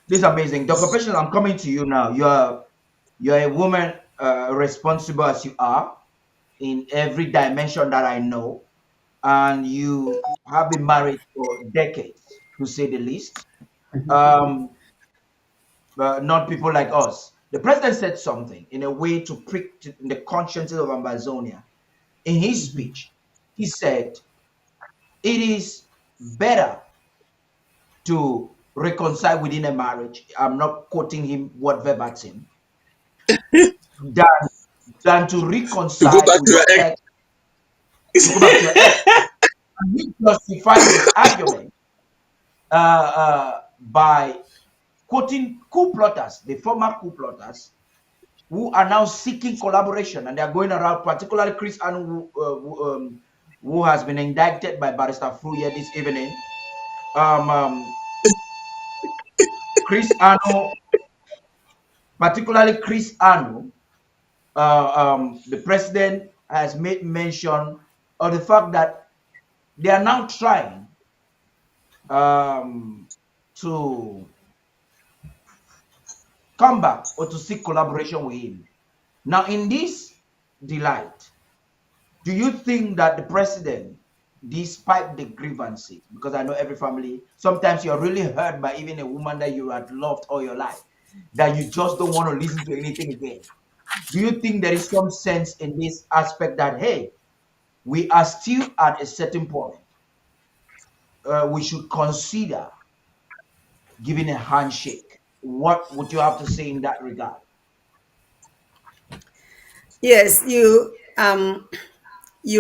This is amazing. Dr. Patient, I'm coming to you now. You're a woman responsible as you are in every dimension that I know, and you have been married for decades, to say the least. Um, but not people like us. The president said something in a way to prick the consciences of Amazonia. In his speech, he said, it is better to reconcile within a marriage. I'm not quoting him word verbatim, than, than to To go reconcile back with to your your ex. ex, to go back to your ex. And he justified his argument by quoting coup plotters, the former coup plotters, who are now seeking collaboration, and they are going around, particularly Chris Anu, who has been indicted by Barrister Fruya this evening. Um, um, Chris Anu, particularly Chris Anu, the president has made mention of the fact that they are now trying um, to come back or to seek collaboration with him. Now, in this delight, do you think that the president, despite the grievances, because I know every family, sometimes you're really hurt by even a woman that you had loved all your life, that you just don't want to listen to anything again? Do you think there is some sense in this aspect that, hey, we are still at a certain point, we should consider giving a handshake? What would you have to say in that regard? Yes, you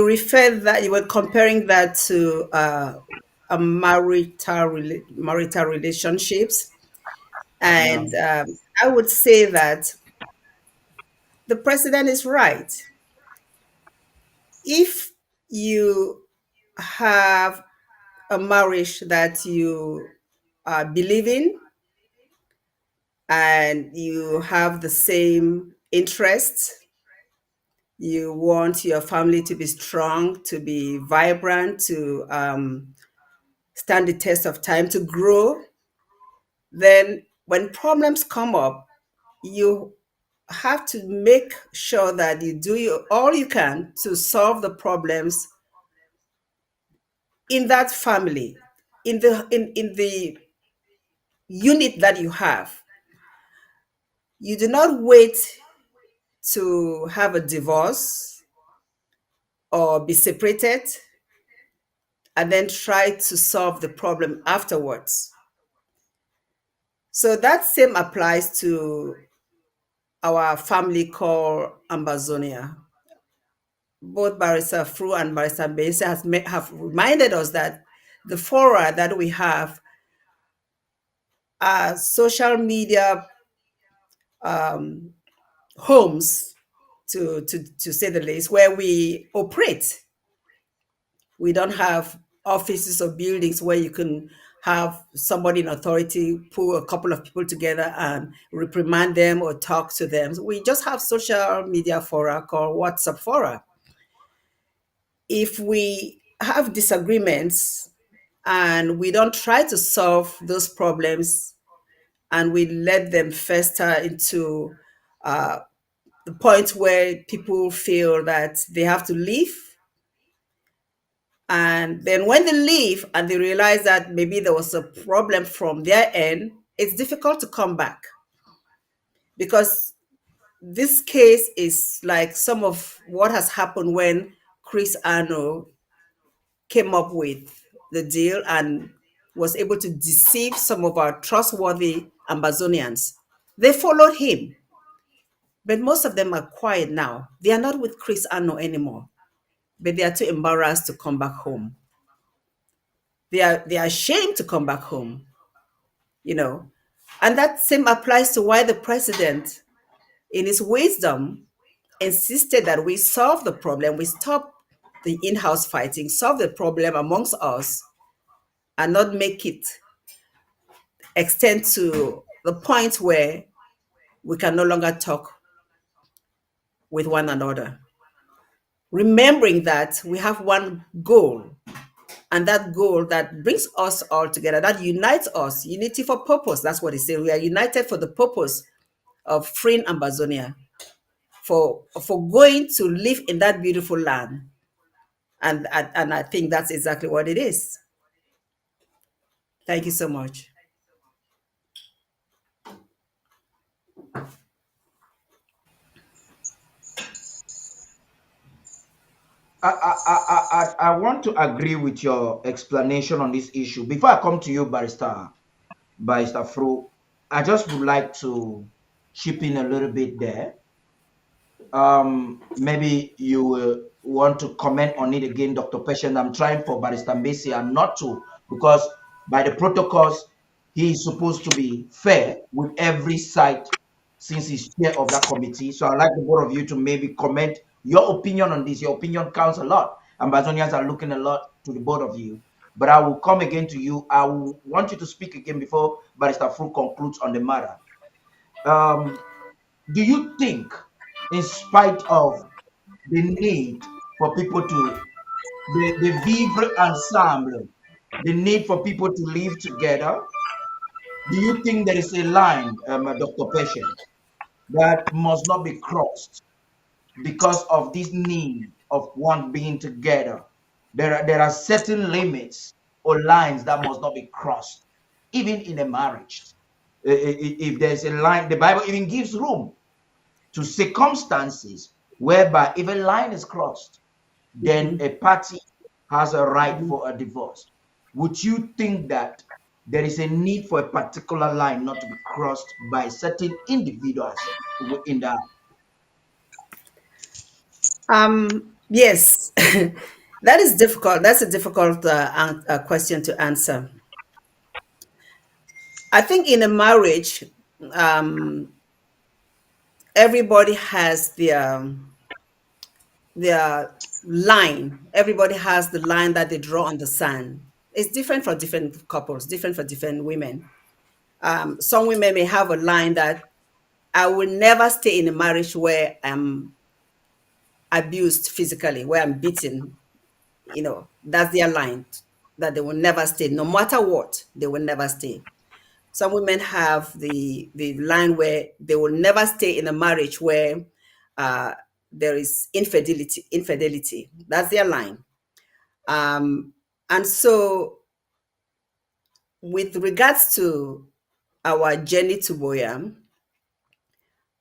referred that you were comparing that to a marital relationships, Yeah. and I would say that the president is right. If you have a marriage that you believe in and you have the same interests, you want your family to be strong, to be vibrant, to stand the test of time, to grow, then when problems come up, you have to make sure that you do all you can to solve the problems in that family, in the unit that you have. You do not wait to have a divorce or be separated and then try to solve the problem afterwards. So that same applies to our family called Ambazonia. Both Barrister Fru and Barrister Bese have reminded us that the fora that we have are social media um, homes, to say the least, where we operate. We don't have offices or buildings where you can have somebody in authority pull a couple of people together and reprimand them or talk to them. We just have social media fora called WhatsApp fora. If we have disagreements and we don't try to solve those problems and we let them fester into uh, the point where people feel that they have to leave, and then when they leave and they realize that maybe there was a problem from their end, it's difficult to come back, because this case is like some of what has happened when Chris Arno came up with the deal and was able to deceive some of our trustworthy Amazonians. They followed him, but most of them are quiet now. They are not with Chris Arno anymore, but they are too embarrassed to come back home. They are ashamed to come back home, you know. And that same applies to why the president, in his wisdom, insisted that we solve the problem, we stop the in-house fighting, solve the problem amongst us, and not make it extend to the point where we can no longer talk with one another. Remembering that we have one goal, and that goal that brings us all together, that unites us, unity for purpose. That's what they say. We are united for the purpose of freeing Amazonia, for going to live in that beautiful land. And I think that's exactly what it is. Thank you so much. I want to agree with your explanation on this issue. Before I come to you, Barrister Fro, I just would like to chip in a little bit there. Maybe you will want to comment on it again, Dr. Patient. I'm trying for Barrister Mbesi and not to, because by the protocols, he is supposed to be fair with every side since he's chair of that committee. So I'd like the both of you to maybe comment your opinion on this. Your opinion counts a lot. Ambazonians are looking a lot to the both of you. But I will come again to you. I will want you to speak again before Barrister Fru concludes on the matter. Um, do you think, in spite of the need for people to, the vivre ensemble, the need for people to live together, do you think there is a line, Dr. Patient, that must not be crossed because of this need of one being together? There are certain limits or lines that must not be crossed, even in a marriage. If there's a line, the Bible even gives room to circumstances whereby if a line is crossed, then Mhm. a party has a right Mhm. for a divorce. Would you think that there is a need for a particular line not to be crossed by certain individuals in that? Yes, that is difficult. That's a difficult question to answer. I think in a marriage, um, everybody has their line. Everybody has the line that they draw on the sand. It's different for different couples, different for different women. Some women may have a line that I will never stay in a marriage where I'm abused physically, where I'm beaten. That's their line, that they will never stay. No matter what, they will never stay. Some women have the line where they will never stay in a marriage where uh, there is infidelity. That's their line. um, and so, with regards to our journey to Boya,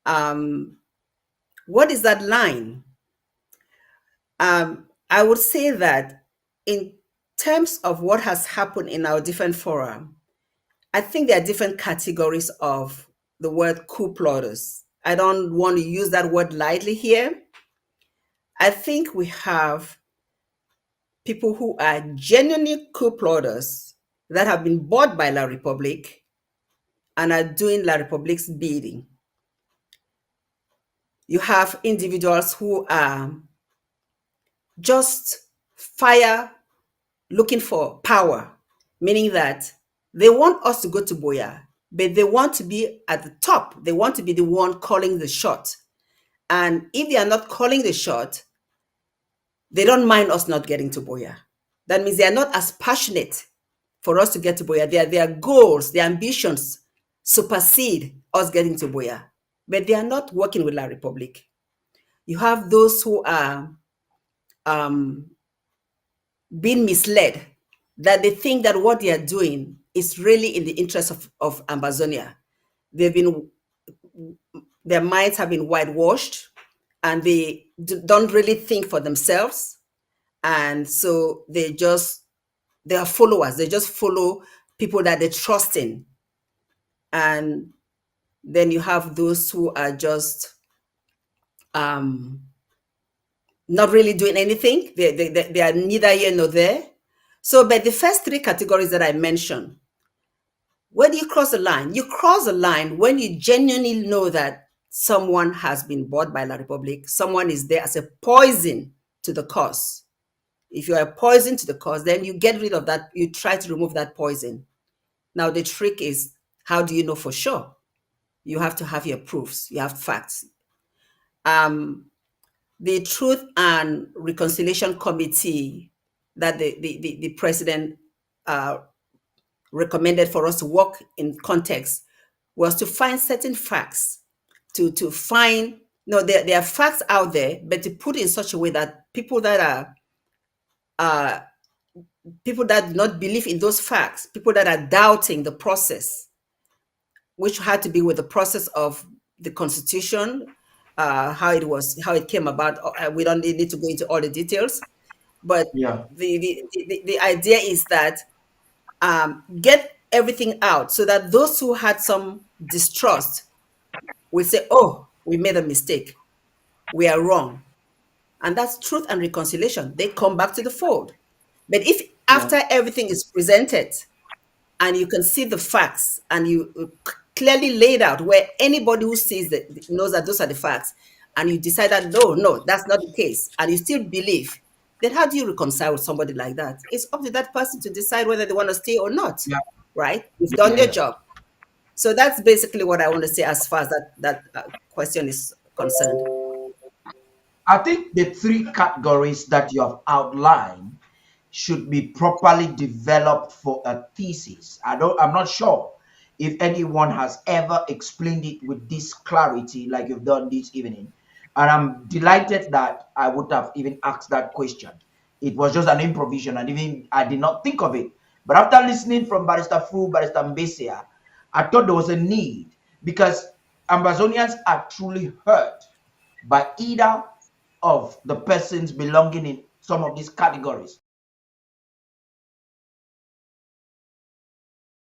um, what is that line? I would say that, in terms of what has happened in our different fora, I think there are different categories of the word coup plotters. I don't want to use that word lightly here. I think we have people who are genuinely coup plotters that have been bought by La Republique and are doing La Republique's bidding. You have individuals who are just fire looking for power, meaning that they want us to go to Boya, but they want to be at the top. They want to be the one calling the shot. And if they are not calling the shot, they don't mind us not getting to Boya. That means they are not as passionate for us to get to Boya. Their goals, their ambitions supersede us getting to Boya. But they are not working with La Republique. You have those who are um, being misled, that they think that what they are doing is really in the interest of Amazonia. They've been Their minds have been whitewashed, and they don't really think for themselves. And so they are followers. They just follow people that they trust in. And then you have those who are just um, not really doing anything. They are neither here nor there. So, but the first three categories that I mentioned, where do you cross the line? You cross the line when you genuinely know that someone has been bought by La Republique. Someone is there as a poison to the cause. If you are a poison to the cause, then you get rid of that. You try to remove that poison. Now, the trick is, how do you know for sure? You have to have your proofs. You have facts. Um, the Truth and Reconciliation Committee that the president uh, recommended for us to work in context was to find certain facts, to find, no, there are facts out there, but to put in such a way that uh, people that do not believe in those facts, people that are doubting the process, which had to be with the process of the Constitution, how it came about. We don't need to go into all the details, but Yeah. the idea is that get everything out so that those who had some distrust will say, "Oh, we made a mistake. We are wrong," and that's truth and reconciliation. They come back to the fold. But if Yeah. after everything is presented and you can see the facts and you clearly laid out where anybody who sees that knows that those are the facts, and you decide that no, that's not the case, and you still believe, then how do you reconcile with somebody like that? It's up to that person to decide whether they want to stay or not, Yeah. right? You've done your Yeah. job. So that's basically what I want to say as far as that question is concerned. I think the three categories that you have outlined should be properly developed for a thesis. I'm not sure if anyone has ever explained it with this clarity like you've done this evening. And I'm delighted that I would have even asked that question. It was just an improvisation, and even I did not think of it. But after listening from Barrister Fu, Barrister Mbesia, I thought there was a need because Amazonians are truly hurt by either of the persons belonging in some of these categories.